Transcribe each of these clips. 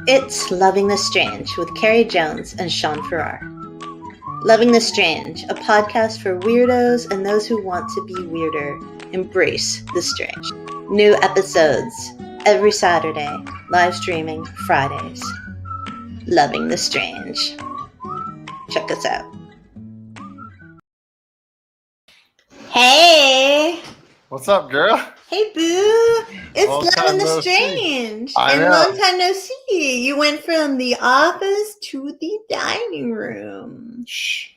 It's Loving the Strange with Carrie Jones and Shaun. Loving the Strange, a podcast for weirdos and those who want to be weirder. Embrace the strange. New episodes every Saturday, live streaming Fridays. Loving the Strange. Check us out. Hey! What's up, girl? Hey, boo! It's Loving the no Strange. I and know. Long time no see. You went from the office to the dining room. Shh.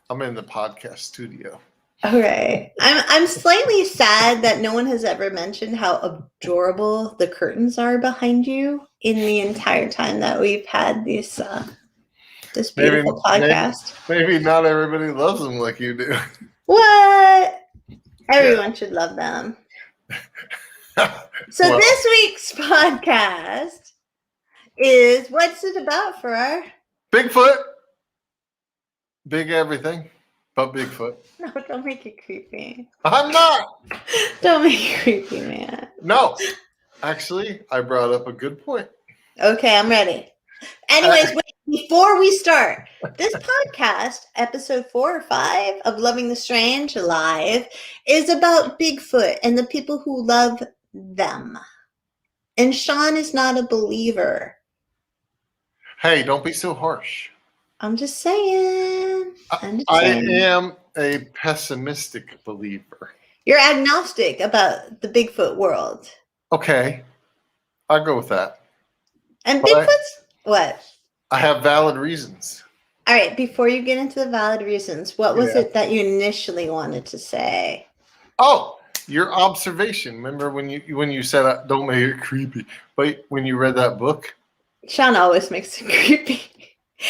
I'm in the podcast studio. All right. I'm slightly sad that no one has ever mentioned how adorable the curtains are behind you in the entire time that we've had this beautiful podcast. Maybe not everybody loves them like you do. What? Everyone should love them. So this week's podcast is what's it about for our Bigfoot. Big everything, but Bigfoot. No, don't make it creepy. I'm not. Don't make it creepy, man. No. Actually, I brought up a good point. Okay, I'm ready. Anyways, wait, before we start, this podcast, episode 4 or 5 of Loving the Strange Live, is about Bigfoot and the people who love them. And Shaun is not a believer. Hey, don't be so harsh. I'm just saying. I am a pessimistic believer. You're agnostic about the Bigfoot world. Okay. I'll go with that. And Bigfoot's what? I have valid reasons. All right, before you get into the valid reasons, what was it that you initially wanted to say? Oh, your observation. Remember when you said don't make it creepy, but when you read that book? Shaun always makes it creepy.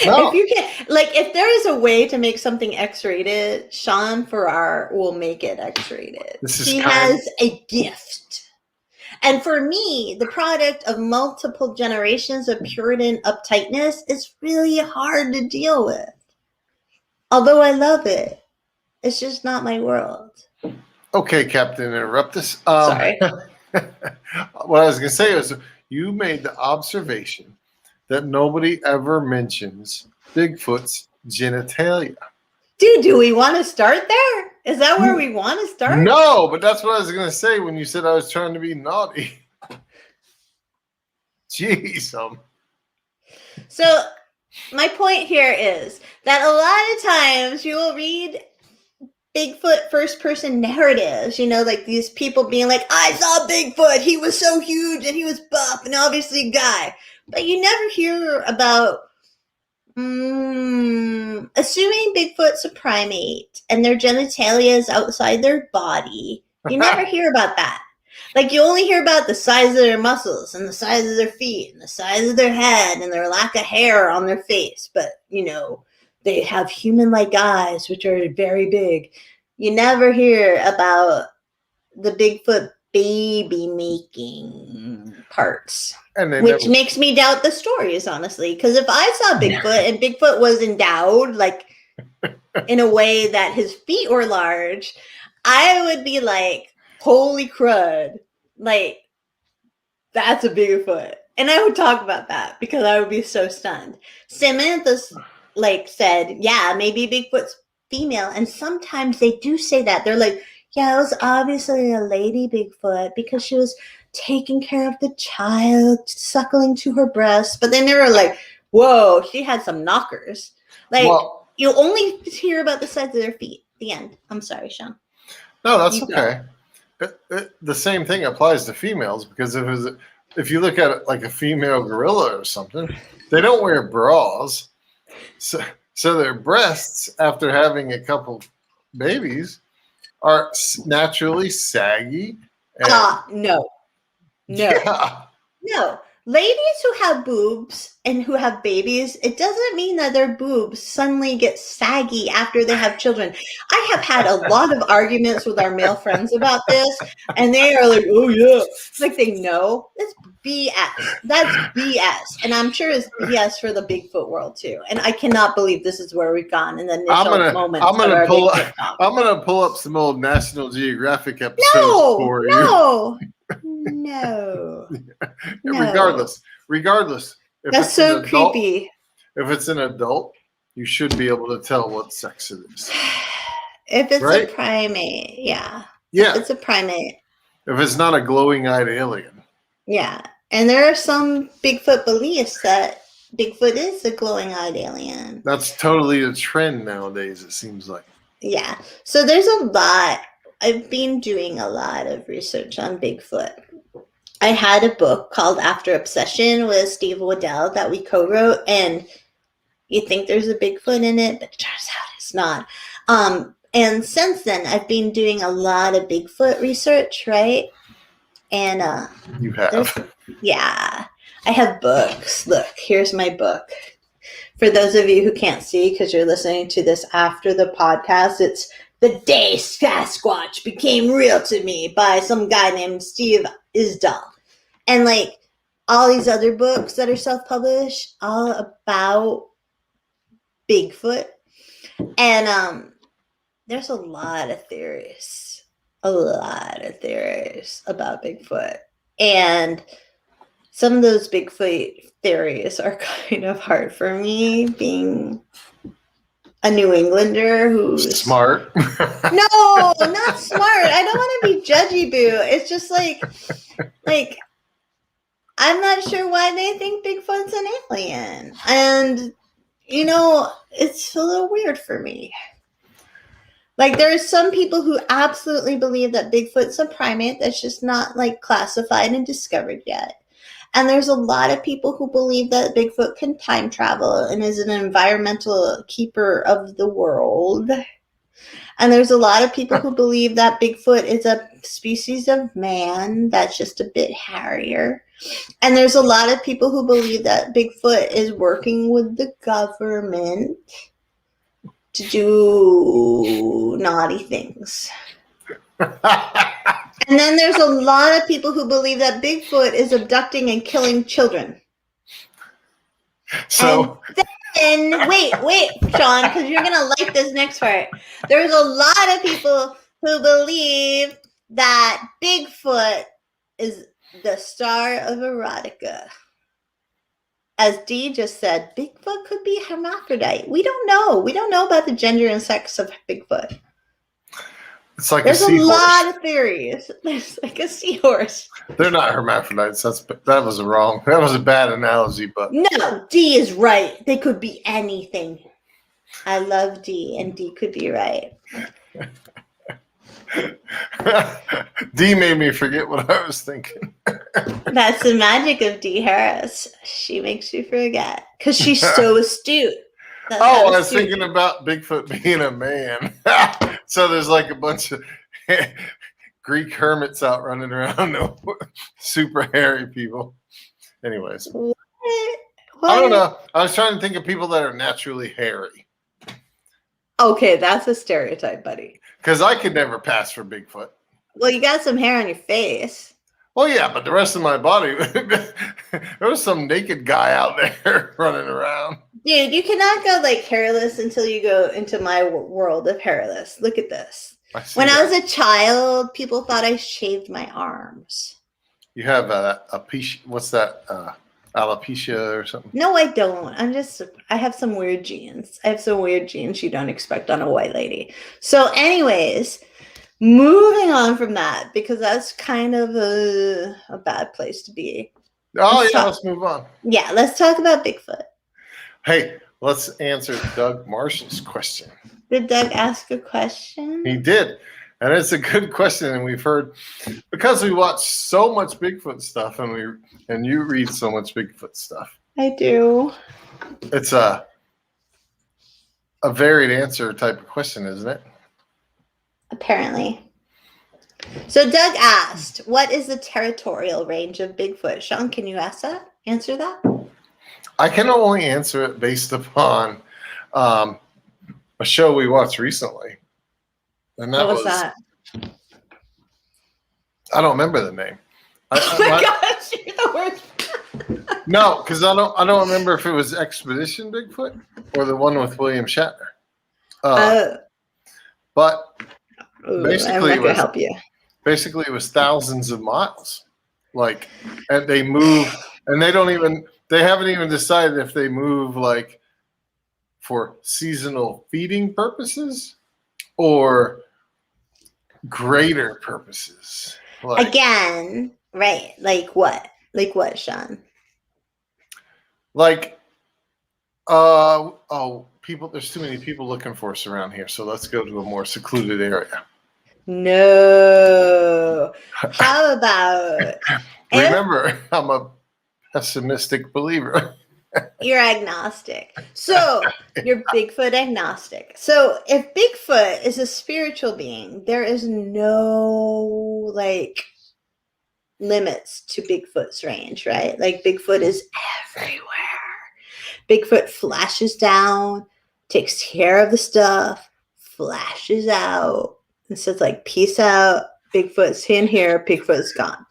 No. If you can, if there is a way to make something X-rated, Shaun will make it X-rated. He has a gift. And for me, the product of multiple generations of Puritan uptightness is really hard to deal with. Although I love it, it's just not my world. Okay, Captain Interruptus. Sorry. What I was going to say is you made the observation that nobody ever mentions Bigfoot's genitalia. Dude, do we want to start there? Is that where we want to start? No, but that's what I was going to say when you said I was trying to be naughty. Jeez. So my point here is that a lot of times you will read Bigfoot first-person narratives, like these people being like, I saw Bigfoot, he was so huge and he was buff and obviously a guy. But you never hear about assuming Bigfoot's a primate and their genitalia is outside their body. You never hear about that. You only hear about the size of their muscles and the size of their feet and the size of their head and their lack of hair on their face. But, they have human-like eyes, which are very big. You never hear about the Bigfoot baby-making parts. Which makes me doubt the stories, honestly. Because if I saw Bigfoot and Bigfoot was endowed, in a way that his feet were large, I would be like, holy crud. That's a Bigfoot. And I would talk about that because I would be so stunned. Samantha, said, yeah, maybe Bigfoot's female. And sometimes they do say that. They're like, yeah, it was obviously a lady Bigfoot because she was taking care of the child, suckling to her breast. But then they were like, whoa, she had some knockers. You only hear about the size of their feet. The end. I'm sorry, Shaun. No, that's okay. The same thing applies to females because if you look at it like a female gorilla or something, they don't wear bras. So their breasts, after having a couple babies, are naturally saggy. No. Yeah. No. Ladies who have boobs and who have babies, it doesn't mean that their boobs suddenly get saggy after they have children. I have had a lot of arguments with our male friends about this, and they are like, oh, yeah. They know. That's BS. That's BS. And I'm sure it's BS for the Bigfoot world, too. And I cannot believe this is where we've gone in the initial moment. I'm gonna pull up some old National Geographic episodes for you. No. Regardless, That's so creepy. If it's an adult, you should be able to tell what sex it is. If it's a primate, yeah. Yeah. If it's a primate. If it's not a glowing-eyed alien. Yeah. And there are some Bigfoot beliefs that Bigfoot is a glowing-eyed alien. That's totally a trend nowadays, it seems like. Yeah. So there's a lot. I've been doing a lot of research on Bigfoot. I had a book called After Obsession with Steve Waddell that we co-wrote, and you think there's a Bigfoot in it, but it turns out it's not. And since then, I've been doing a lot of Bigfoot research, right? And you have. Yeah. I have books. Look, here's my book. For those of you who can't see because you're listening to this after the podcast, it's The Day Sasquatch Became Real to Me by some guy named Steve Isdall. And like all these other books that are self-published, all about Bigfoot. And there's a lot of theories. About Bigfoot. And some of those Bigfoot theories are kind of hard for me, being a New Englander who's smart. No, not smart. I don't want to be judgy, boo. It's just like I'm not sure why they think Bigfoot's an alien. And, it's a little weird for me. Like, there are some people who absolutely believe that Bigfoot's a primate that's just not, classified and discovered yet. And there's a lot of people who believe that Bigfoot can time travel and is an environmental keeper of the world. And there's a lot of people who believe that Bigfoot is a species of man that's just a bit hairier. And there's a lot of people who believe that Bigfoot is working with the government to do naughty things. And then there's a lot of people who believe that Bigfoot is abducting and killing children. So and then, wait, Shaun, because you're going to like this next part. There's a lot of people who believe that Bigfoot is the star of erotica. As Dee just said, Bigfoot could be hermaphrodite. We don't know. We don't know about the gender and sex of Bigfoot. It's like There's a seahorse. A lot of theories. There's like a seahorse. They're not hermaphrodites. That was a bad analogy, but no, Dee is right. They could be anything. I love Dee, and Dee could be right. Dee made me forget what I was thinking. That's the magic of Dee Harris. She makes you forget because she's so astute. I was thinking about Bigfoot being a man. So there's like a bunch of Greek hermits out running around, super hairy people. Anyways, what? I don't know. I was trying to think of people that are naturally hairy. Okay, that's a stereotype, buddy. Because I could never pass for Bigfoot. Well, you got some hair on your face. Well, yeah, but the rest of my body, there was some naked guy out there running around. Dude, you cannot go hairless until you go into my world of hairless. Look at this. When I was a child, people thought I shaved my arms. You have what's that? Alopecia or something? No, I don't. I have some weird genes. I have some weird genes you don't expect on a white lady. So anyways, moving on from that, because that's kind of a bad place to be. Let's move on. Yeah, let's talk about Bigfoot. Hey, let's answer Doug Marshall's question. Did Doug ask a question? He did. And it's a good question. And we've heard, because we watch so much Bigfoot stuff and you read so much Bigfoot stuff. I do. It's a varied answer type of question, isn't it? Apparently. So Doug asked, what is the territorial range of Bigfoot? Shaun, can you answer that? I can only answer it based upon a show we watched recently. And that what was that? I don't remember the name. Oh my gosh, you're the worst. No, because I don't remember if it was Expedition Bigfoot or the one with William Shatner. But basically, I'm not gonna help you. Basically, it was thousands of miles. And they move, and they don't even. They haven't even decided if they move like for seasonal feeding purposes or greater purposes. Like, Again, right? Like what? Like what, Shaun? like, people. There's too many people looking for us around here, so let's go to a more secluded area. No. How about Remember, I'm a pessimistic believer. you're agnostic? So you're Bigfoot agnostic. So if Bigfoot is a spiritual being, there is no like limits to Bigfoot's range, right? Like Bigfoot is everywhere. Bigfoot flashes down, takes care of the stuff, flashes out, and says like, peace out. Bigfoot's in here, Bigfoot's gone.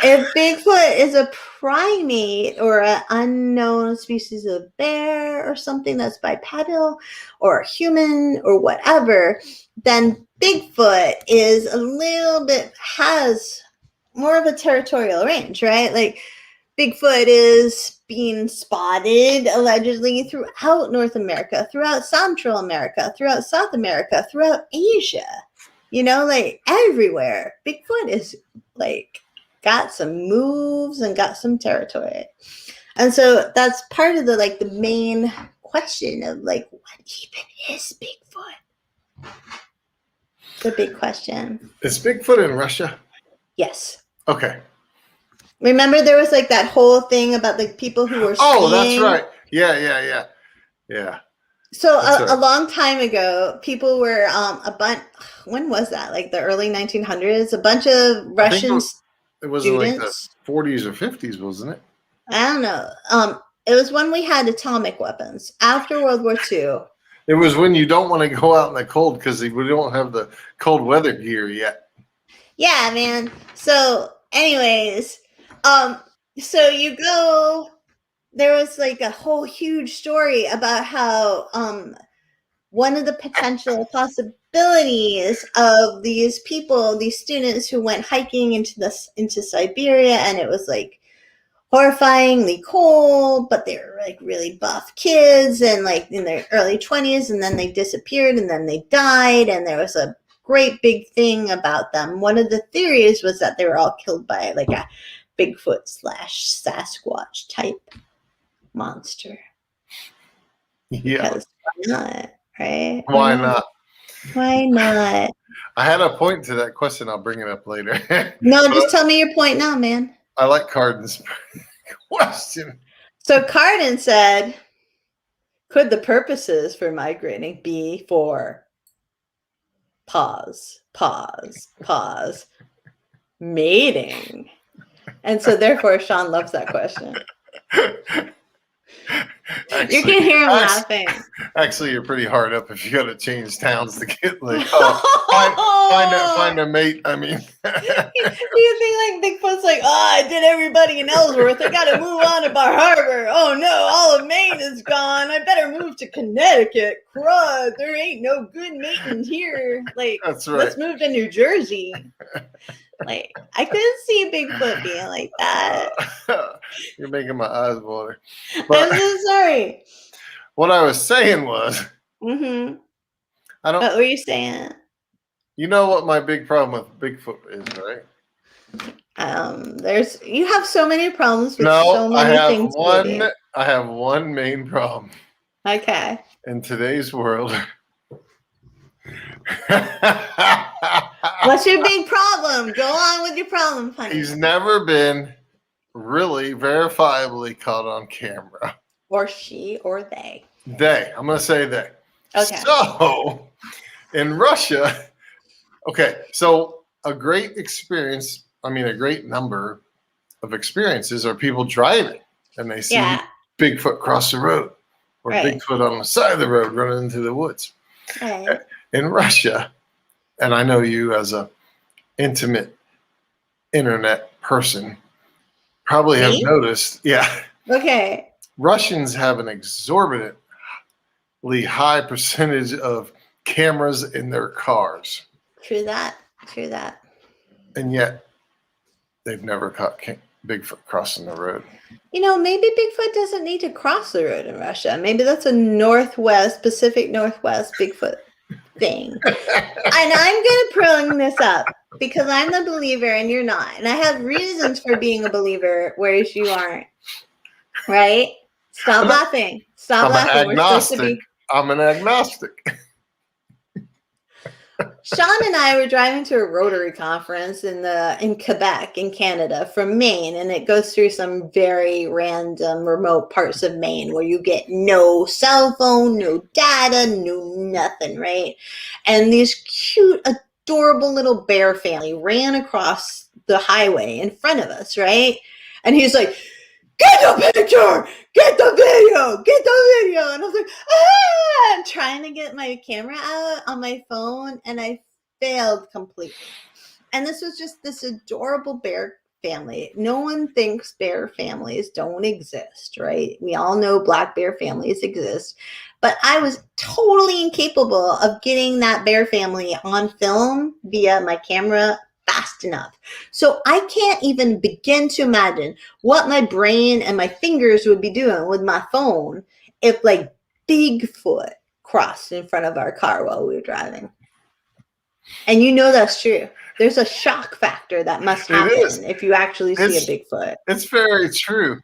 If Bigfoot is a primate or an unknown species of bear or something that's bipedal or human or whatever, then Bigfoot is a little bit, has more of a territorial range, right? Like Bigfoot is being spotted allegedly throughout North America, throughout Central America, throughout South America, throughout Asia, like everywhere. Bigfoot is like got some moves and got some territory. And so that's part of the main question of like, what even is Bigfoot? It's a big question. Is Bigfoot in Russia? Yes. Okay. Remember there was like that whole thing about the people who were skiing? Oh, that's right. Yeah. So a long time ago, people were when was that? Like the early 1900s? A bunch of Russian it was students. Like the 40s or 50s, wasn't it? I don't know. It was when we had atomic weapons after World War II. It was when you don't want to go out in the cold because we don't have the cold weather gear yet. Yeah, man. So, anyways, so you go. There was like a whole huge story about how one of the potential possibilities of these people, these students who went hiking into Siberia, and it was like horrifyingly cold, but they were like really buff kids and like in their early 20s, and then they disappeared and then they died, and there was a great big thing about them. One of the theories was that they were all killed by like a Bigfoot / Sasquatch type monster. Yeah. Because why not, right? Why not? Why not? I had a point to that question. I'll bring it up later. No, just tell me your point now, man. I like Carden's question. So Carden said, could the purposes for migrating be for pause, mating? And so therefore Shaun loves that question. Actually, you can hear him laughing. Actually, you're pretty hard up if you got to change towns to get like find a mate. I mean, do you think like Bigfoot's like, I did everybody in Ellsworth. I got to move on to Bar Harbor. Oh no, all of Maine is gone. I better move to Connecticut. Crud, there ain't no good mating here. Like, that's right. Let's move to New Jersey. Like, I couldn't see Bigfoot being like that. You're making my eyes water. But I'm so sorry. What I was saying was, what were you saying? You know what my big problem with Bigfoot is, right? You have so many problems with so many things. I have one main problem. Okay. In today's world. What's your big problem? Go on with your problem, honey. He's never been really verifiably caught on camera. Or she or they. They. I'm going to say they. Okay. So, in Russia, so a great number of experiences are people driving and they see Bigfoot cross the road or Bigfoot on the side of the road running into the woods. Right. In Russia, and I know you as a intimate internet person probably have noticed, Okay. Russians have an exorbitantly high percentage of cameras in their cars. True that. And yet, they've never caught Bigfoot crossing the road. Maybe Bigfoot doesn't need to cross the road in Russia. Maybe that's a Pacific Northwest Bigfoot thing. And I'm going to bring this up because I'm the believer and you're not. And I have reasons for being a believer, whereas you aren't. Right? Stop laughing. Stop laughing. We're supposed to be. I'm an agnostic. Shaun and I were driving to a Rotary conference in Quebec, in Canada, from Maine, and it goes through some very random remote parts of Maine where you get no cell phone, no data, no nothing, right? And this cute, adorable little bear family ran across the highway in front of us, right? And he's like, "Get the picture! Get the video! Get the video!" And I was like, "Ah!" I'm trying to get my camera out on my phone, and I failed completely. And this was just this adorable bear family. No one thinks bear families don't exist, right? We all know black bear families exist. But I was totally incapable of getting that bear family on film via my camera fast enough. So I can't even begin to imagine what my brain and my fingers would be doing with my phone if like Bigfoot crossed in front of our car while we were driving. And that's true. There's a shock factor that must happen if you actually see a Bigfoot. It's very true.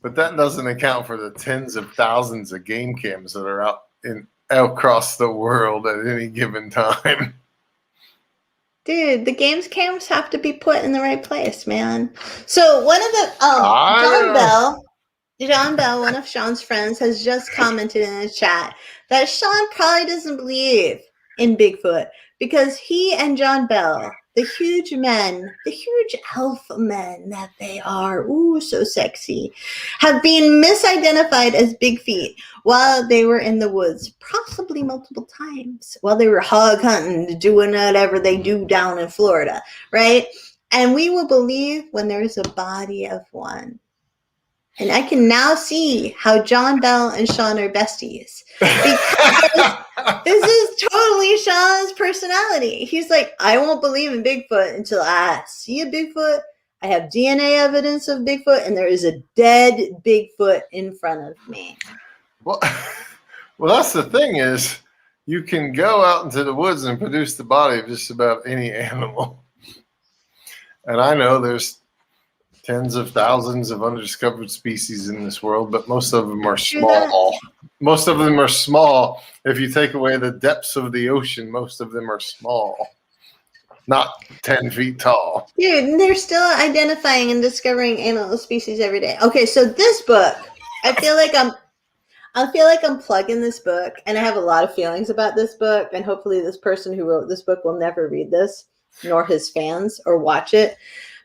But that doesn't account for the tens of thousands of game cams that are out across the world at any given time. Dude, the games cams have to be put in the right place, man. So one of the John Bell, one of Shaun's friends, has just commented in the chat that Shaun probably doesn't believe in Bigfoot because he and John Bell, the huge alpha men that they are, ooh, so sexy, have been misidentified as Big Feet while they were in the woods, possibly multiple times, while they were hog hunting, doing whatever they do down in Florida, right? And we will believe when there is a body of one. And I can now see how John Bell and Shaun are besties. Because this is totally Shaun's personality. He's like, I won't believe in Bigfoot until I see a Bigfoot. I have DNA evidence of Bigfoot, and there is a dead Bigfoot in front of me. Well, that's the thing is you can go out into the woods and produce the body of just about any animal. And I know there's tens of thousands of undiscovered species in this world, but most of them are small. Most of them are small. If you take away the depths of the ocean, most of them are small, not 10 feet tall. Dude, they're still identifying and discovering animal species every day. Okay, so this book, I feel like I'm plugging this book, and I have a lot of feelings about this book, and hopefully this person who wrote this book will never read this, nor his fans, or watch it.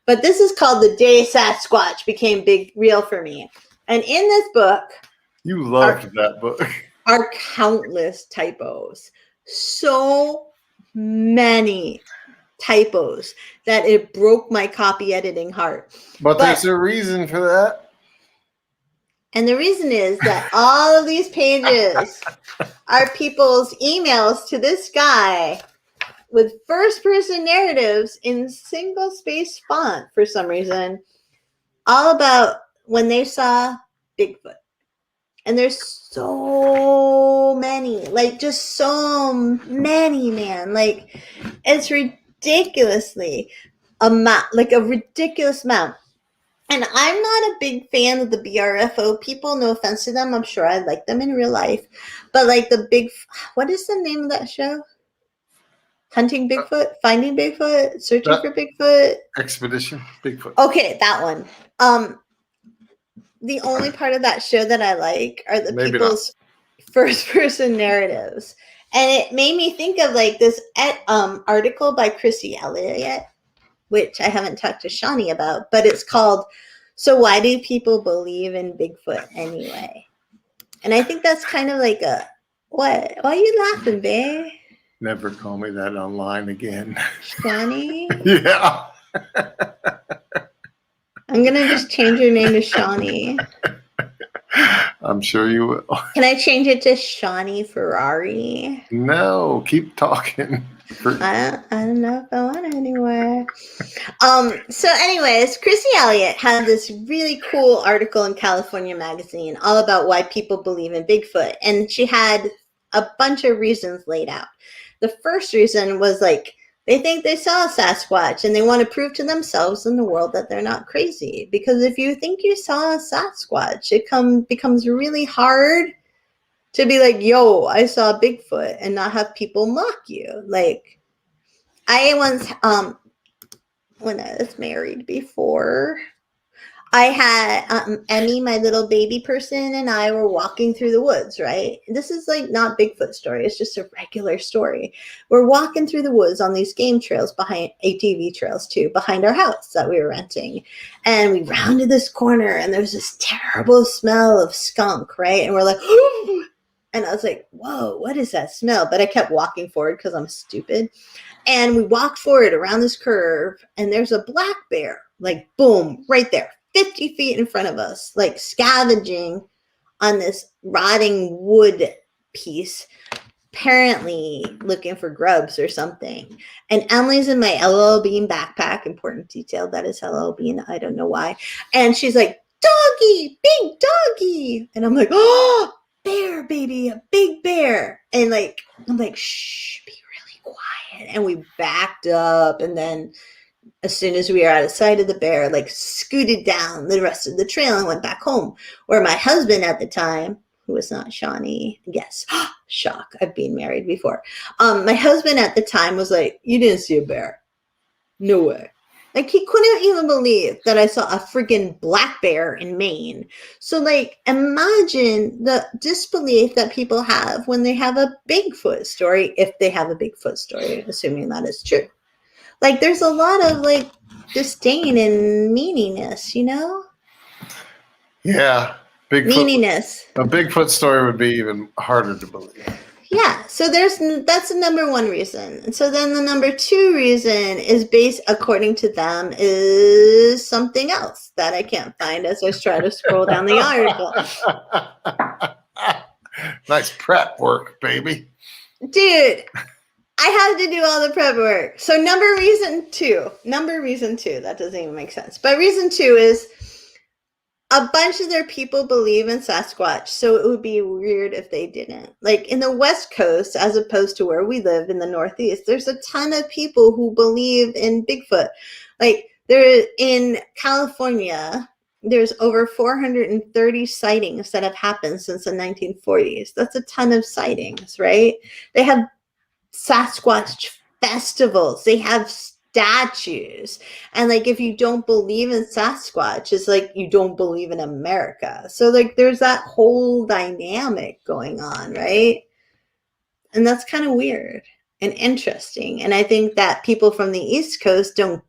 But this is called The Day Sasquatch Became Real for Me. And in this book, you loved that book, are countless typos. So many typos that it broke my copy editing heart. But there's a reason for that. And the reason is that all of these pages are people's emails to this guy with first-person narratives in single-space font for some reason, all about when they saw Bigfoot. And there's so many, like just so many, man. Like it's ridiculously a ridiculous amount. And I'm not a big fan of the BRFO people. No offense to them. I'm sure I like them in real life. But like what is the name of that show? Hunting Bigfoot, Finding Bigfoot, Searching for Bigfoot. Expedition Bigfoot. Okay, that one. The only part of that show that I like are the people's first-person narratives. And it made me think of like this article by Chrissy Elliott, which I haven't talked to Shawnee about, but it's called, So Why Do People Believe in Bigfoot Anyway? And I think that's kind of like what? Why are you laughing, babe? Never call me that online again. Shawnee? Yeah. I'm going to just change your name to Shawnee. I'm sure you will. Can I change it to Shawnee Ferrari? No, keep talking. I don't know if I want it anywhere. So anyways, Chrissy Elliott had this really cool article in California Magazine all about why people believe in Bigfoot. And she had a bunch of reasons laid out. The first reason was like, they think they saw a Sasquatch and they want to prove to themselves and the world that they're not crazy. Because if you think you saw a Sasquatch, it becomes really hard to be like, yo, I saw Bigfoot, and not have people mock you. Like, I once, when I was married before, I had Emmy, my little baby person, and I were walking through the woods, right? This is like not Bigfoot story. It's just a regular story. We're walking through the woods on these game trails behind ATV trails too, behind our house that we were renting. And we rounded this corner and there's this terrible smell of skunk, right? And we're like, ooh! And I was like, whoa, what is that smell? But I kept walking forward because I'm stupid. And we walked forward around this curve and there's a black bear, like boom, right there. 50 feet in front of us, like scavenging on this rotting wood piece, apparently looking for grubs or something. And Emily's in my LL Bean backpack, important detail, that is LL Bean, I don't know why. And she's like, doggy, big doggy. And I'm like, oh, bear, baby, a big bear. And like, I'm like, shh, be really quiet. And we backed up, and then as soon as we were out of sight of the bear, like scooted down the rest of the trail and went back home. Where my husband at the time, who was not Shawnee, yes, shock, I've been married before. My husband at the time was like, you didn't see a bear. No way. Like, he couldn't even believe that I saw a freaking black bear in Maine. So, like, imagine the disbelief that people have when they have a Bigfoot story, if they have a Bigfoot story, assuming that is true. Like, there's a lot of, like, disdain and meaniness, you know? Yeah. Meaniness. A Bigfoot story would be even harder to believe. Yeah. So that's the number one reason. And so then the number two reason is based, according to them, is something else that I can't find as I try to scroll down the article. Nice prep work, baby. Dude. I had to do all the prep work. So number reason two, that doesn't even make sense. But reason two is a bunch of their people believe in Sasquatch, so it would be weird if they didn't. Like in the West Coast, as opposed to where we live in the Northeast, there's a ton of people who believe in Bigfoot. Like there in California, there's over 430 sightings that have happened since the 1940s. That's a ton of sightings, right? They have Sasquatch festivals, they have statues, and like if you don't believe in Sasquatch, it's like you don't believe in America. So like there's that whole dynamic going on, right? And that's kind of weird and interesting. And I think that people from the East Coast don't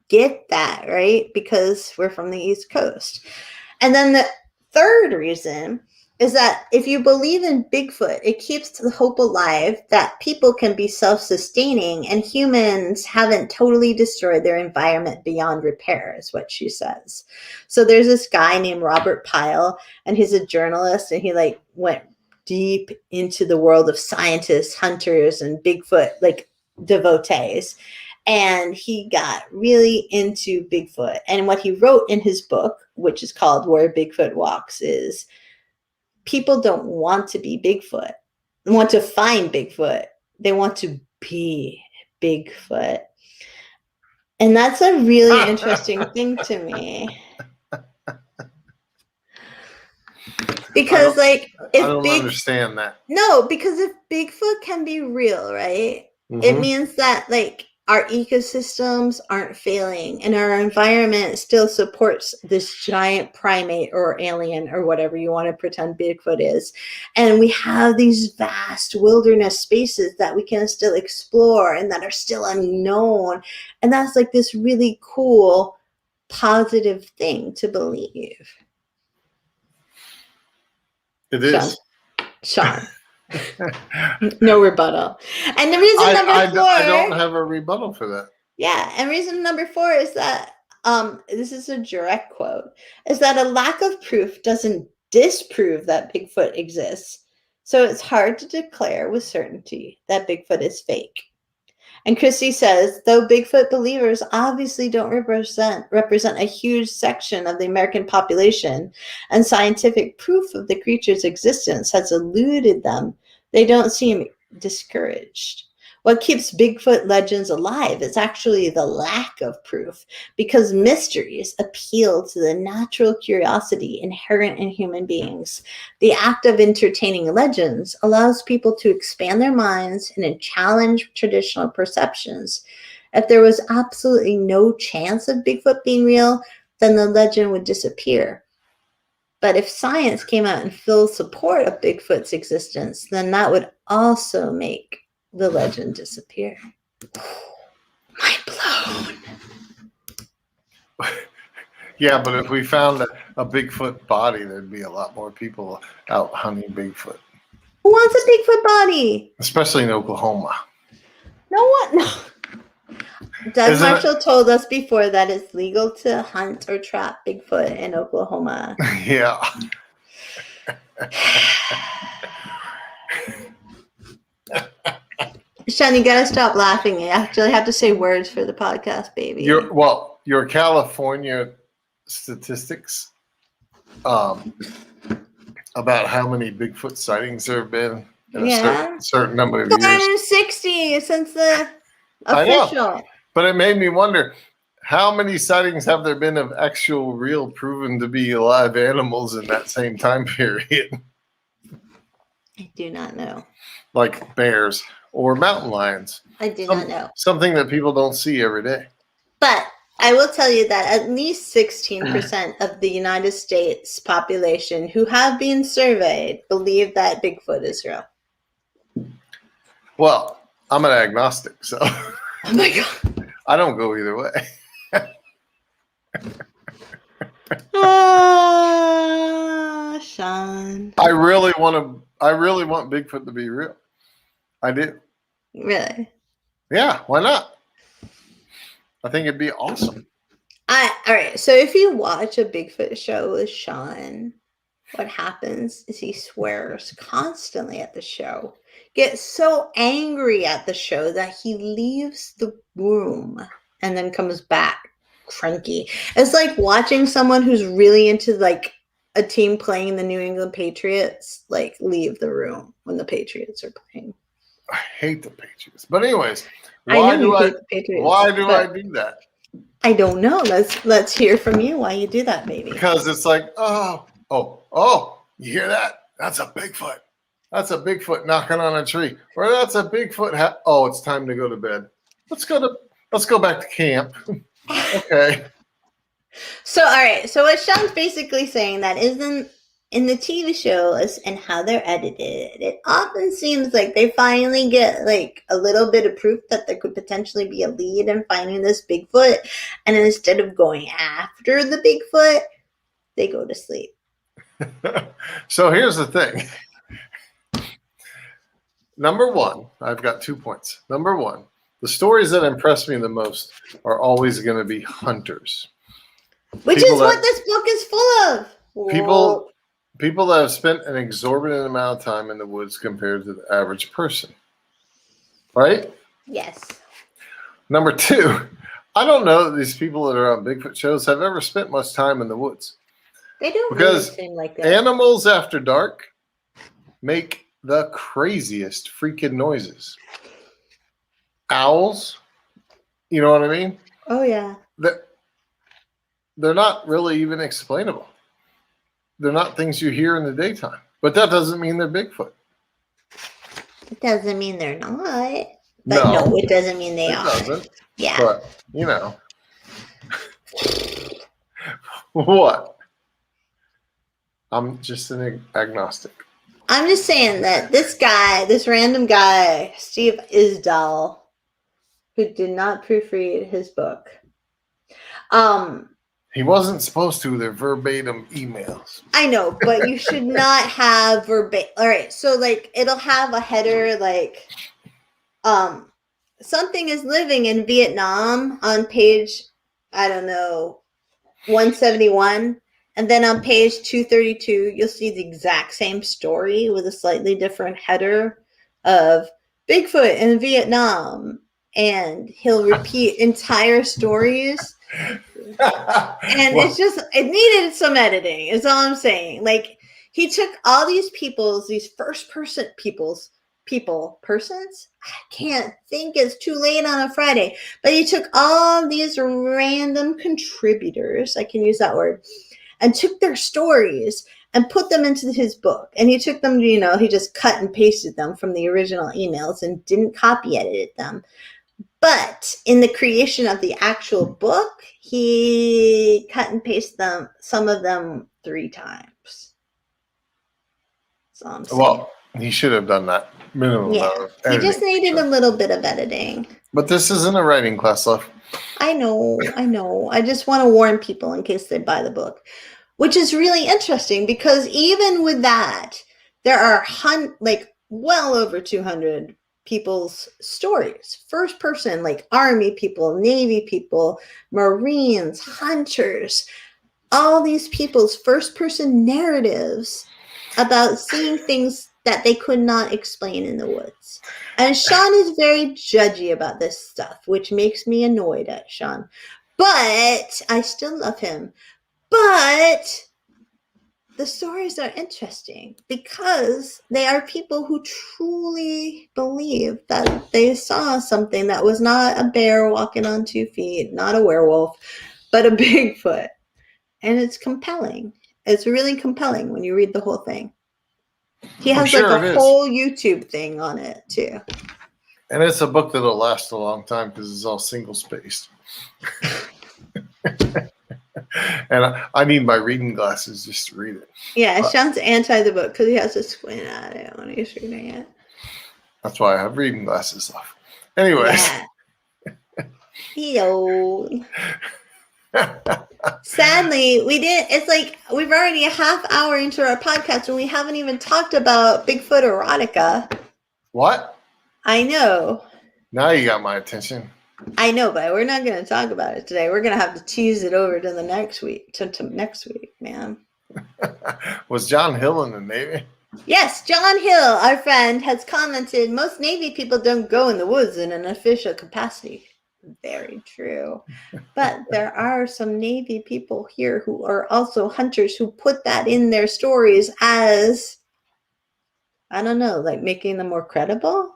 get that, right? Because we're from the East Coast. And then the third reason is that if you believe in Bigfoot, it keeps the hope alive that people can be self-sustaining and humans haven't totally destroyed their environment beyond repair, is what she says. So there's this guy named Robert Pyle, and he's a journalist, and he like went deep into the world of scientists, hunters, and Bigfoot like devotees. And he got really into Bigfoot. And what he wrote in his book, which is called Where Bigfoot Walks, is people don't want to be Bigfoot. They want to find Bigfoot. They want to be Bigfoot. And that's a really interesting thing to me. Because like if I don't understand that. No, because if Bigfoot can be real, right? Mm-hmm. It means that like our ecosystems aren't failing and our environment still supports this giant primate or alien or whatever you want to pretend Bigfoot is. And we have these vast wilderness spaces that we can still explore and that are still unknown. And that's like this really cool, positive thing to believe. It is. Shaun. No rebuttal. And the reason number four, I don't have a rebuttal for that. Yeah, and reason number 4 is that this is a direct quote, is that a lack of proof doesn't disprove that Bigfoot exists, so it's hard to declare with certainty that Bigfoot is fake. And Christie says, though Bigfoot believers obviously don't represent a huge section of the American population, and scientific proof of the creature's existence has eluded them, they don't seem discouraged. What keeps Bigfoot legends alive is actually the lack of proof, because mysteries appeal to the natural curiosity inherent in human beings. The act of entertaining legends allows people to expand their minds and challenge traditional perceptions. If there was absolutely no chance of Bigfoot being real, then the legend would disappear. But if science came out in full support of Bigfoot's existence, then that would also make the legend disappear. Mind blown. Yeah, but if we found a Bigfoot body, there'd be a lot more people out hunting Bigfoot. Who wants a Bigfoot body? Especially in Oklahoma. No one. No. Doug Marshall told us before that it's legal to hunt or trap Bigfoot in Oklahoma. Yeah. Shaun, you gotta stop laughing. You actually have to say words for the podcast, baby. Your California statistics about how many Bigfoot sightings there have been in a certain number of years. 460 since the official. I know, but it made me wonder, how many sightings have there been of actual, real, proven to be alive animals in that same time period? I do not know. Like bears or mountain lions. I do not know. Something that people don't see every day. But I will tell you that at least 16% of the United States population who have been surveyed believe that Bigfoot is real. Well, I'm an agnostic, so oh my God. I don't go either way. Shaun. I really want Bigfoot to be real. I do. Really? Yeah, why not? I think it'd be awesome. All right. So if you watch a Bigfoot show with Shaun, what happens is he swears constantly at the show, gets so angry at the show that he leaves the room and then comes back cranky. It's like watching someone who's really into like a team playing the New England Patriots, like leave the room when the Patriots are playing. I hate the Patriots. But anyways, why do I do that? I don't know. Let's hear from you why you do that, baby. Because it's like, oh, you hear that? That's a Bigfoot. That's a Bigfoot knocking on a tree. Or that's a Bigfoot. It's time to go to bed. Let's go back to camp. Okay. So, all right. So what Shaun's basically saying that isn't in the TV shows and how they're edited, it often seems like they finally get like a little bit of proof that there could potentially be a lead in finding this Bigfoot. And instead of going after the Bigfoot, they go to sleep. So here's the thing. Number one, I've got 2 points. Number one, the stories that impress me the most are always going to be hunters. Which is what this book is full of. People that have spent an exorbitant amount of time in the woods compared to the average person. Right? Yes. Number two, I don't know that these people that are on Bigfoot shows have ever spent much time in the woods. They don't because really seem like that. Animals after dark make the craziest freaking noises. Owls, you know what I mean? Oh, yeah. They're not really even explainable. They're not things you hear in the daytime. But that doesn't mean they're Bigfoot. It doesn't mean they're not. But no, it doesn't mean they are. It doesn't. Yeah. But, you know. What? I'm just an agnostic. I'm just saying that this random guy, Steve Isdall, who did not proofread his book, he wasn't supposed to. They're verbatim emails. I know, but you should not have verbatim. All right, so like it'll have a header like, something is living in Vietnam on page, I don't know, 171, And then on page 232, you'll see the exact same story with a slightly different header of Bigfoot in Vietnam. And he'll repeat entire stories. And Well, it's just, it needed some editing, is all I'm saying. Like, he took all these these first person persons? I can't think, it's too late on a Friday. But he took all these random contributors, I can use that word, and took their stories and put them into his book. And he took them, he just cut and pasted them from the original emails and didn't copy edit them. But in the creation of the actual book, he cut and pasted some of them 3 times. So I'm saying. Well, he should have done that minimum amount of editing. He just needed a little bit of editing. But this isn't a writing class, love. I know. I just want to warn people in case they buy the book, which is really interesting because even with that, there are well over 200 people's stories, first person, like Army people, Navy people, Marines, hunters, all these people's first person narratives about seeing things that they could not explain in the woods. And Shaun is very judgy about this stuff, which makes me annoyed at Shaun. But I still love him. But the stories are interesting because they are people who truly believe that they saw something that was not a bear walking on 2 feet, not a werewolf, but a Bigfoot. And it's compelling. It's really compelling when you read the whole thing. He has a whole YouTube thing on it too. And it's a book that'll last a long time because it's all single spaced. And I need my reading glasses just to read it. Yeah, Shaun's anti the book because he has to squint at it when he's reading it. That's why I have reading glasses off. Anyways. Yeah. Sadly, we didn't. It's like we've already a half hour into our podcast and we haven't even talked about Bigfoot erotica. What? I know. Now you got my attention. I know, but we're not going to talk about it today. We're going to have to tease it over to the next week, to next week, man. Was John Hill in the Navy? Yes, John Hill, our friend, has commented, most Navy people don't go in the woods in an official capacity. Very true. But there are some Navy people here who are also hunters who put that in their stories as, I don't know, like making them more credible.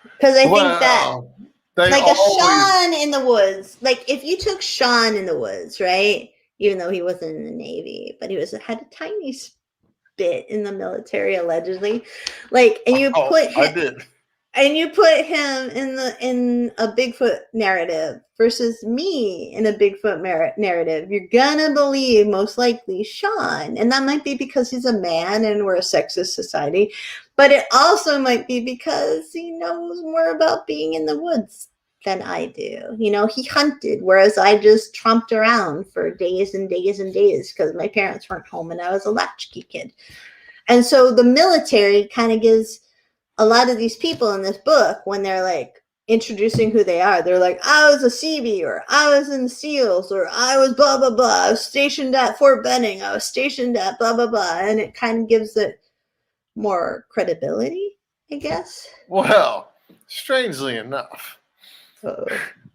Because I think that, like a Shaun in the woods, like if you took Shaun in the woods, right? Even though he wasn't in the Navy, but he had a tiny bit in the military allegedly, like, and you put him. I did. And you put him in a Bigfoot narrative versus me in a Bigfoot narrative, you're gonna believe most likely Shaun. And that might be because he's a man and we're a sexist society, but it also might be because he knows more about being in the woods than I do. He hunted, whereas I just tromped around for days and days and days because my parents weren't home and I was a latchkey kid. And so the military kind of gives a lot of these people in this book, when they're like introducing who they are, they're like, I was a Seabee, or I was in the SEALs, or I was blah, blah, blah. I was stationed at Fort Benning. I was stationed at blah, blah, blah. And it kind of gives it more credibility, I guess. Well, strangely enough,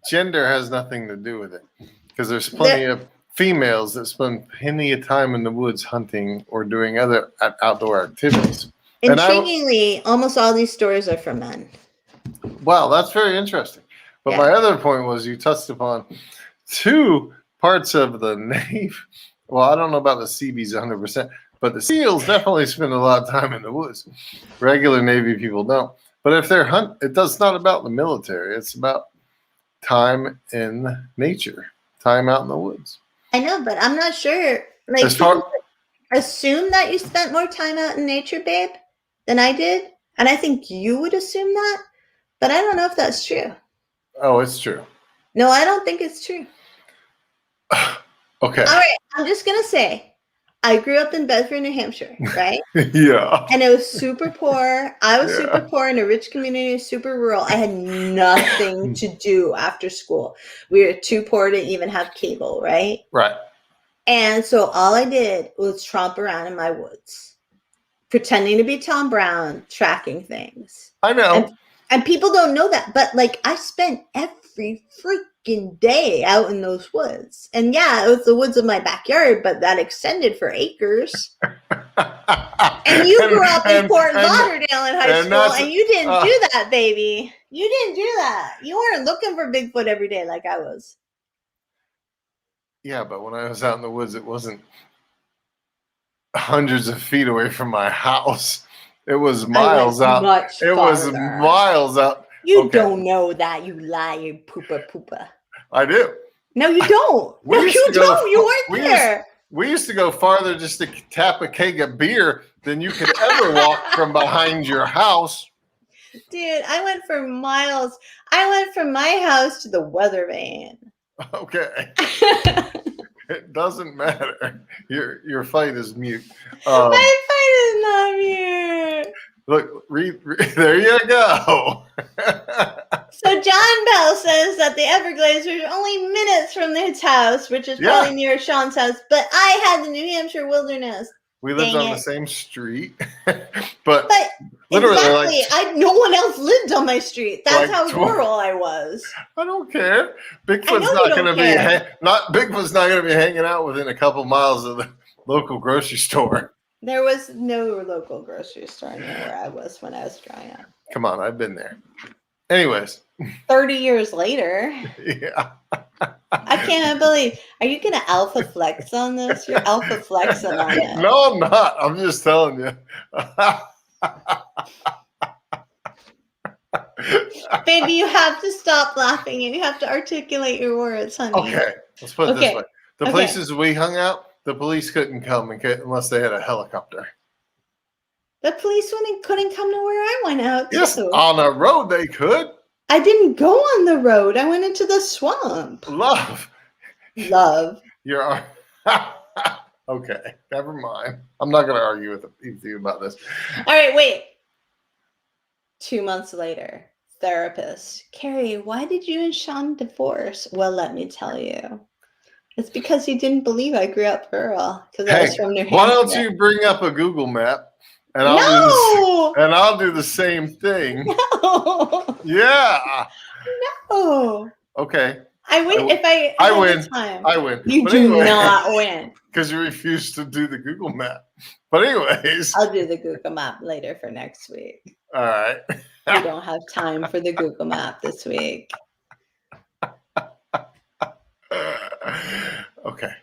gender has nothing to do with it. Because there's plenty of females that spend plenty of time in the woods hunting or doing other outdoor activities. Intriguingly, almost all these stories are for men. Wow, that's very interesting. But my other point was you touched upon 2 parts of the Navy. Well, I don't know about the Seabees 100%, but the SEALs definitely spend a lot of time in the woods. Regular Navy people don't. But if they're it's not about the military. It's about time in nature, time out in the woods. I know, but I'm not sure. Like, assume that you spent more time out in nature, babe, than I did. And I think you would assume that, but I don't know if that's true. Oh, it's true. No, I don't think it's true. Okay. All right. I'm just going to say, I grew up in Bedford, New Hampshire, right? Yeah. And it was super poor. I was super poor in a rich community, super rural. I had nothing to do after school. We were too poor to even have cable, right? Right. And so all I did was tromp around in my woods, pretending to be Tom Brown, tracking things. I know. And people don't know that, but like I spent every freaking day out in those woods. And yeah, it was the woods of my backyard, but that extended for acres. And you grew up in Fort Lauderdale in high school, and you didn't do that, baby. You didn't do that. You weren't looking for Bigfoot every day like I was. Yeah, but when I was out in the woods, it wasn't hundreds of feet away from my house. It was miles out. It was miles out. You don't know that, you lie, you pooper. I do. No, you don't. No, you don't. You weren't there. We used to go farther just to tap a keg of beer than you could ever walk from behind your house. Dude, I went for miles. I went from my house to the weather vane. Okay. It doesn't matter. Your fight is mute. My fight is not mute. Look, there you go. So John Bell says that the Everglades are only minutes from his house, which is probably near Shaun's house, but I had the New Hampshire wilderness. We lived on the same street, but literally, exactly. No one else lived on my street. That's how rural I was. I don't care. Bigfoot's not going to be Bigfoot's not going to be hanging out within a couple miles of the local grocery store. There was no local grocery store near where I was when I was growing up. Come on, I've been there. Anyways, 30 years later. Yeah. I can't believe. Are you going to alpha flex on this? You're alpha flexing on it. No, I'm not. I'm just telling you. Baby, you have to stop laughing and you have to articulate your words, honey. Okay, let's put it this way. The places we hung out, the police couldn't come unless they had a helicopter. The police couldn't come to where I went out. Yes, on a road they could. I didn't go on the road. I went into the swamp. Love. You're okay. Never mind. I'm not going to argue with you about this. All right, wait. 2 months later, therapist. Carrie, why did you and Shaun divorce? Well, let me tell you. It's because you didn't believe I grew up rural. Because I was from New Hampshire. Why don't you bring up a Google map? And I'll do the same thing. No. Yeah. No. Okay. I win if I win. Time. I win. You do not win. Because you refuse to do the Google map. But anyways. I'll do the Google map later for next week. All right. We don't have time for the Google map this week. Okay.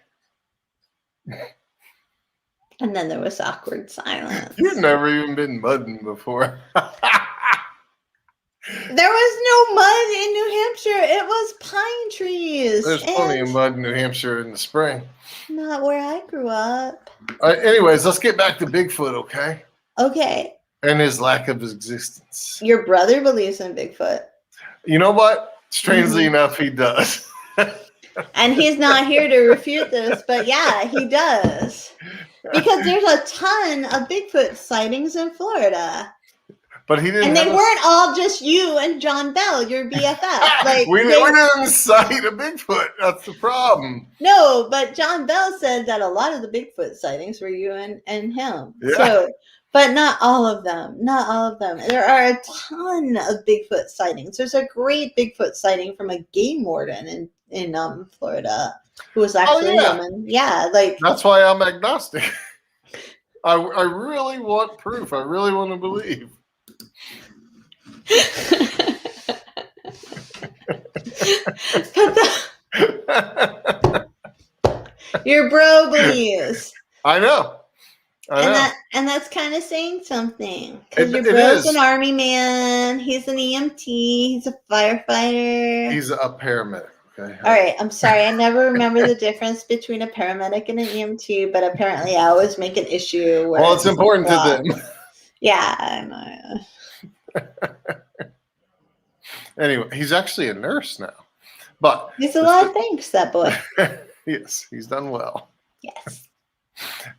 And then there was awkward silence. You've never even been mudding before. There was no mud in New Hampshire. It was pine trees. There's plenty of mud in New Hampshire in the spring. Not where I grew up. Anyways, let's get back to Bigfoot, okay? Okay. And his lack of existence. Your brother believes in Bigfoot. You know what? Strangely enough, he does. And he's not here to refute this, but yeah, he does. Because there's a ton of Bigfoot sightings in Florida. But he didn't. And they weren't all just you and John Bell, your BFF. Like we didn't sight a Bigfoot. That's the problem. No, but John Bell said that a lot of the Bigfoot sightings were you and him. Yeah. So, but not all of them. Not all of them. There are a ton of Bigfoot sightings. There's a great Bigfoot sighting from a game warden in Florida who was actually a woman. Yeah, like that's why I'm agnostic. I really want proof. I really want to believe. Your bro believes. I know. And that's kind of saying something. Because your bro's an army man. He's an EMT. He's a firefighter. He's a paramedic. Okay. All right. I'm sorry. I never remember the difference between a paramedic and an EMT, but apparently I always make an issue. Well, it's important to them. Yeah, I know. Anyway, he's actually a nurse now. But he's a lot of things, that boy. Yes, he's done well. Yes.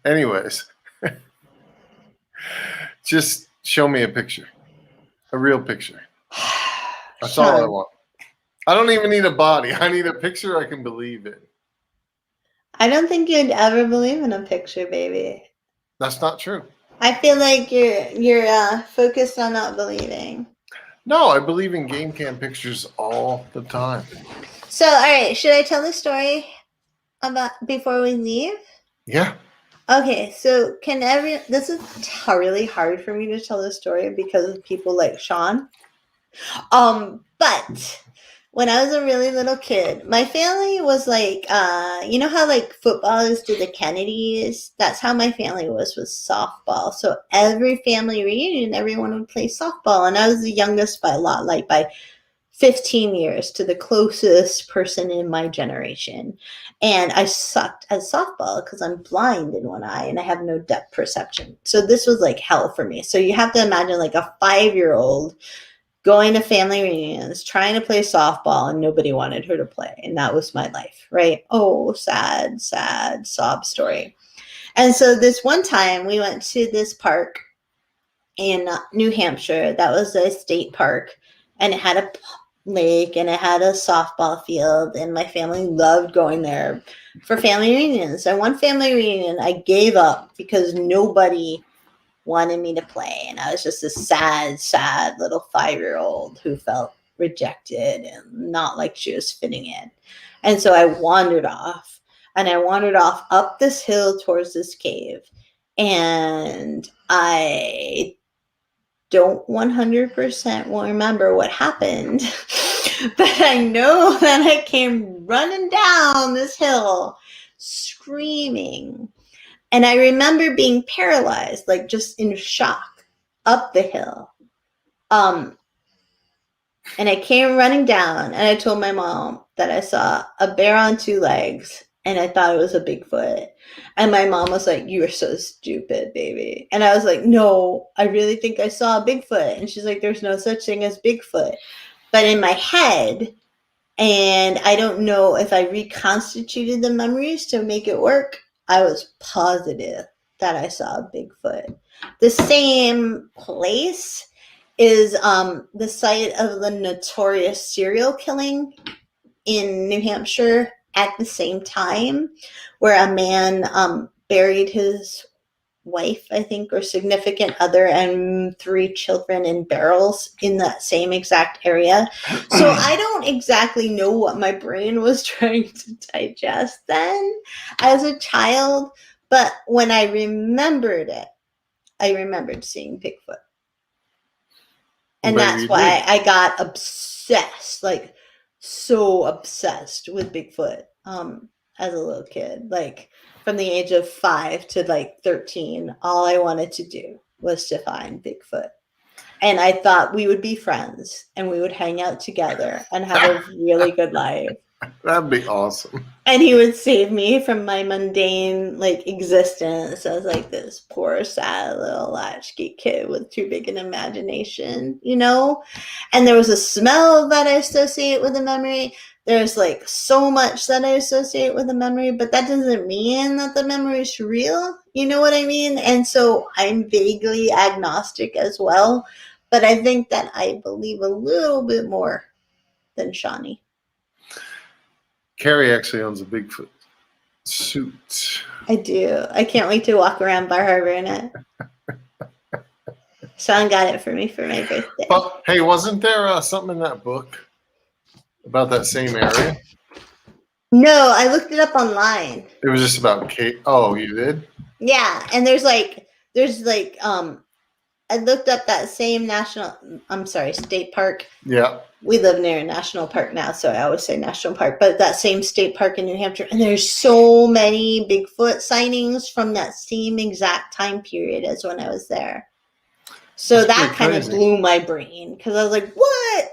Anyways, just show me a picture. A real picture. That's all I want. I don't even need a body. I need a picture I can believe in. I don't think you'd ever believe in a picture, baby. That's not true. I feel like you're focused on not believing. No, I believe in game cam pictures all the time. So, all right, should I tell the story about before we leave? Yeah. Okay, so this is really hard for me to tell this story because of people like Shaun. But when I was a really little kid, my family was like, you know how like football is to the Kennedys? That's how my family was with softball. So every family reunion, everyone would play softball. And I was the youngest by a lot, like by 15 years to the closest person in my generation. And I sucked at softball because I'm blind in one eye and I have no depth perception. So this was like hell for me. So you have to imagine like a 5-year-old going to family reunions, trying to play softball, and nobody wanted her to play. And that was my life, right? Oh, sad, sad sob story. And so this one time we went to this park in New Hampshire. That was a state park, and it had a lake and it had a softball field, and my family loved going there for family reunions. And one family reunion I gave up because nobody wanted me to play, and I was just a sad little 5-year-old who felt rejected and not like she was fitting in. And so I wandered off, and I wandered off up this hill towards this cave, and I don't 100% remember what happened, but I know that I came running down this hill screaming. And I remember being paralyzed, like just in shock, up the hill. And I came running down, and I told my mom that I saw a bear on 2 legs, and I thought it was a Bigfoot. And my mom was like, "You are so stupid, baby." And I was like, "No, I really think I saw a Bigfoot." And she's like, "There's no such thing as Bigfoot." But in my head, and I don't know if I reconstituted the memories to make it work, I was positive that I saw a Bigfoot. The same place is the site of the notorious serial killing in New Hampshire at the same time, where a man buried his wife, I think, or significant other, and 3 children in barrels in that same exact area. So I don't exactly know what my brain was trying to digest then as a child, but when I remembered it, I remembered seeing Bigfoot. And that's why I got obsessed, like so obsessed with Bigfoot as a little kid. Like from the age of 5 to like 13, all I wanted to do was to find Bigfoot. And I thought we would be friends and we would hang out together and have a really good life. That'd be awesome. And he would save me from my mundane like existence as like this poor, sad little latchkey kid with too big an imagination, you know? And there was a smell that I associate with a memory. There's like so much that I associate with a memory, but that doesn't mean that the memory is real. You know what I mean? And so I'm vaguely agnostic as well. But I think that I believe a little bit more than Shawnee. Carrie actually owns a Bigfoot suit. I do. I can't wait to walk around Bar Harbor in it. Shaun got it for me for my birthday. Well, hey, wasn't there something in that book about that same area? No, I looked it up online. It was just about Kate. Oh, you did? Yeah, and there's like I looked up that same state park. Yeah. We live near a national park now, so I always say national park, but that same state park in New Hampshire, and there's so many Bigfoot sightings from that same exact time period as when I was there. So that kind of blew my brain because I was like, what?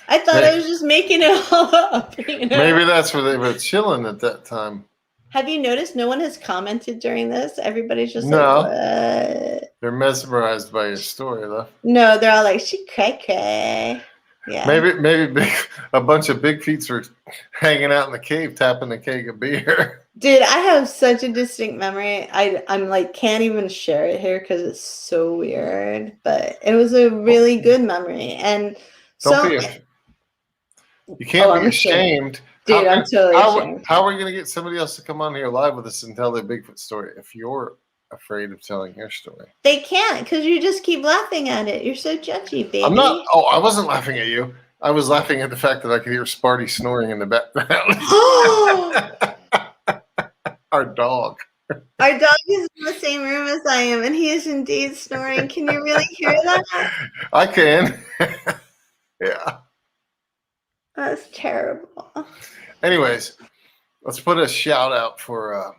I thought I was just making it all up. You know? Maybe that's where they were chilling at that time. Have you noticed no one has commented during this? Everybody's just like, what? They're mesmerized by your story, though. No, they're all like, she cray. Yeah. Maybe a bunch of big feet were hanging out in the cave, tapping a keg of beer. Dude, I have such a distinct memory. I'm like, can't even share it here because it's so weird. But it was a really good memory. And you can't be ashamed Dude, I'm totally ashamed. How are we going to get somebody else to come on here live with us and tell their Bigfoot story if you're afraid of telling your story? They can't because you just keep laughing at it. You're so judgy, baby. I'm not. Oh, I wasn't laughing at you. I was laughing at the fact that I could hear Sparty snoring in the background. Our dog. Our dog is in the same room as I am, and he is indeed snoring. Can you really hear that? I can. Yeah. That's terrible. Anyways, let's put a shout out for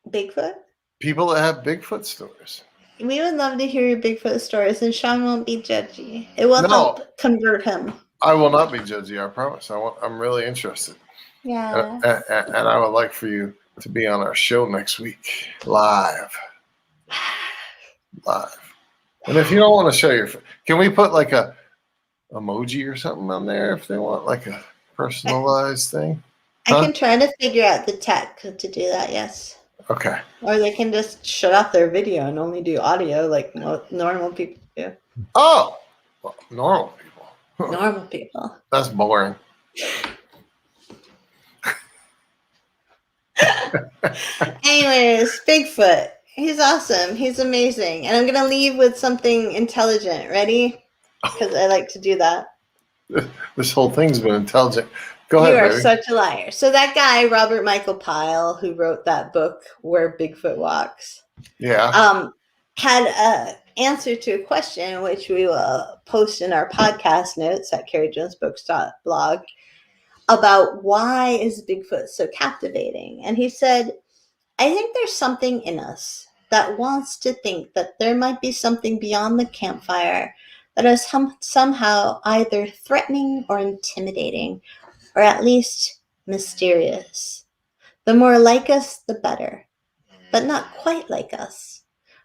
Bigfoot? people that have Bigfoot stories. We would love to hear your Bigfoot stories, and Shaun won't be judgy. It will help convert him. I will not be judgy, I promise. I'm really interested. Yeah. And I would like for you to be on our show next week, live. And if you don't want to show your, can we put like a emoji or something on there if they want, like a personalized thing? I can try to figure out the tech to do that, yes. Okay. Or they can just shut off their video and only do audio like normal people do. Oh, well, normal people. Normal people. That's boring. Anyways, Bigfoot. He's awesome. He's amazing. And I'm going to leave with something intelligent. Ready? Because I like to do that. This whole thing's been intelligent. Go ahead, You are baby. such a liar. So that guy, Robert Michael Pyle, who wrote that book, Where Bigfoot Walks, Yeah. had an answer to a question, which we will post in our podcast notes at carriejonesbooks.blog, about why is Bigfoot so captivating. And he said, I think there's something in us that wants to think that there might be something beyond the campfire that is somehow either threatening or intimidating, or at least mysterious. The more like us, the better, but not quite like us.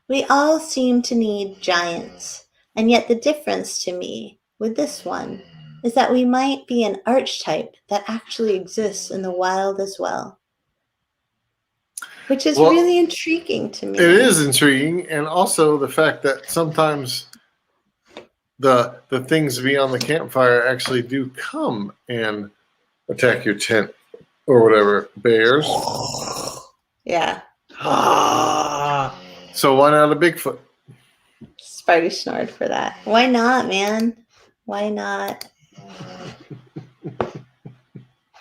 We all seem to need giants, and yet the difference to me with this one is that we might be an archetype that actually exists in the wild as well. Which is really intriguing to me. It is intriguing, and also the fact that sometimes the things beyond the campfire actually do come and attack your tent or whatever. Bears. Yeah. So why not a Bigfoot? Spidey snored for that. Why not, man? Why not?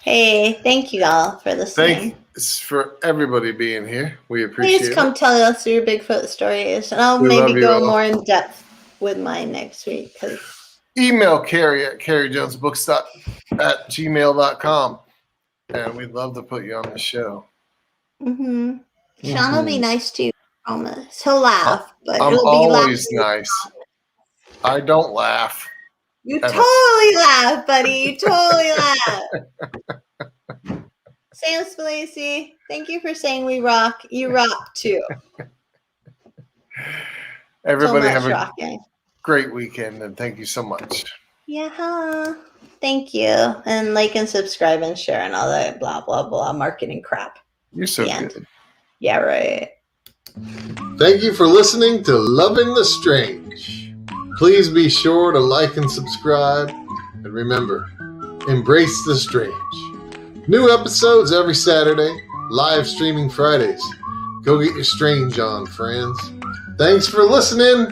Hey, thank you all for listening. Thanks for everybody being here. We appreciate it. Please come tell us your Bigfoot stories, and I'll maybe go more in depth with mine next week. Email Carrie at carriejonesbooks@gmail.com, and we'd love to put you on the show. Mm-hmm. Shaun will be nice too. I promise. He'll laugh, but I'm it'll be always nice. I don't laugh. You totally laugh, buddy. You totally laugh. Sam Spellacy, thank you for saying we rock. You rock too. Everybody have a great weekend, and thank you so much. Yeah. Thank you. And like and subscribe and share and all that blah, blah, blah marketing crap. You're so good. Yeah, right. Thank you for listening to Loving the Strange. Please be sure to like and subscribe. And remember, embrace the strange. New episodes every Saturday, live streaming Fridays. Go get your strange on, friends. Thanks for listening.